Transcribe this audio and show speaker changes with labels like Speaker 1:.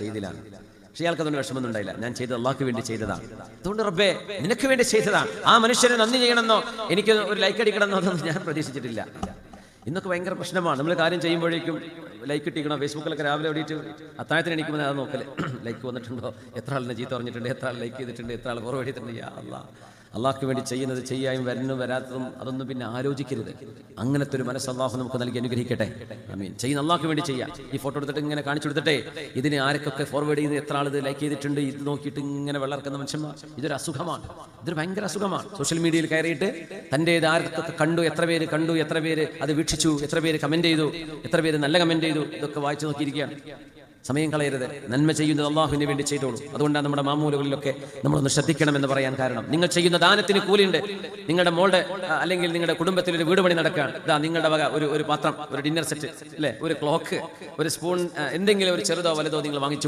Speaker 1: ചെയ്തിലാണ്. പക്ഷെ ഇയാൾക്ക് അതുകൊണ്ട് വിഷമൊന്നും ഉണ്ടായില്ല. ഞാൻ ചെയ്തത് അള്ളാഹ്ക്ക് വേണ്ടി ചെയ്തതാണ്. അതുകൊണ്ട് റബ്ബേ നിനക്ക് വേണ്ടി ചെയ്തതാണ്. ആ മനുഷ്യനെ നന്ദി ചെയ്യണമെന്നോ എനിക്ക് ഒരു ലൈക്ക് അടിക്കണമെന്നോ അതൊന്നും ഞാൻ പ്രതീക്ഷിച്ചിട്ടില്ല. ഇന്നൊക്കെ ഭയങ്കര പ്രശ്നമാണ്. നമ്മൾ കാര്യം ചെയ്യുമ്പോഴേക്കും ലൈക്ക് ഇട്ടിക്കണം. ഫേസ്ബുക്കിലൊക്കെ രാവിലെ ഓടിയിട്ട് അത്താഴത്തിന് എണീക്കുമ്പോൾ അത് നോക്കല്, ലൈക്ക് വന്നിട്ടുണ്ടോ, എത്ര ആളിനെ ചീത്ത പറഞ്ഞിട്ടുണ്ട്, എത്ര ആൾ ലൈക്ക് ചെയ്തിട്ടുണ്ട്, എത്ര ആൾ കുറവ് എഴുതിയിട്ടുണ്ട്. യാ അല്ലാഹ്, അള്ളാഹ്ക്ക് വേണ്ടി ചെയ്യുന്നത് ചെയ്യാനും വരുന്നതും വരാത്തതും അതൊന്നും പിന്നെ ആലോചിക്കരുത്. അങ്ങനത്തെ ഒരു മനസ്സ് അള്ളാഹു നമുക്ക് നൽകി അനുഗ്രഹിക്കട്ടെ. ആമീൻ. ചെയ്യുന്ന അള്ളാഹ്ക്ക് വേണ്ടി ചെയ്യാം. ഈ ഫോട്ടോ എടുത്തിട്ട് ഇങ്ങനെ കാണിച്ചു കൊടുത്തിട്ടേ ഇതിന് ആരൊക്കെ ഫോർവേഡ് ചെയ്യുന്നത്, എത്ര ആൾ ഇത് ലൈക്ക് ചെയ്തിട്ടുണ്ട്, ഇത് നോക്കിയിട്ട് ഇങ്ങനെ വളർക്കുന്ന മനുഷ്യന്മാർ, ഇതൊരു അസുഖമാണ്. ഇതൊരു ഭയങ്കര അസുഖമാണ്. സോഷ്യൽ മീഡിയയിൽ കയറിയിട്ട് തൻ്റേത് ആരൊക്കെ കണ്ടു, എത്ര പേര് കണ്ടു, എത്ര പേര് അത് വീക്ഷിച്ചു, എത്ര പേര് കമന്റ് ചെയ്തു, എത്ര പേര് നല്ല കമന്റ് ചെയ്തു, ഇതൊക്കെ വായിച്ചു നോക്കിയിരിക്കുകയാണ്. സമയം കളയരുത്. നന്മ ചെയ്യുന്നത് അള്ളാഹുവിന് വേണ്ടി ചെയ്തോളൂ. അതുകൊണ്ടാണ് നമ്മുടെ മാമൂലുകളിലൊക്കെ നമ്മളൊന്ന് ശ്രദ്ധിക്കണമെന്ന് പറയാൻ കാരണം. നിങ്ങൾ ചെയ്യുന്ന ദാനത്തിന് കൂലിയുണ്ട്. നിങ്ങളുടെ മോളുടെ അല്ലെങ്കിൽ നിങ്ങളുടെ കുടുംബത്തിൽ ഒരു വീട് പണി നടക്കുകയാണ്. ഇതാ നിങ്ങളുടെ വക ഒരു പാത്രം, ഒരു ഡിന്നർ സെറ്റ്, അല്ലെ, ഒരു ക്ലോക്ക്, ഒരു സ്പൂൺ, എന്തെങ്കിലും ഒരു ചെറുതോ വലുതോ നിങ്ങൾ വാങ്ങിച്ചു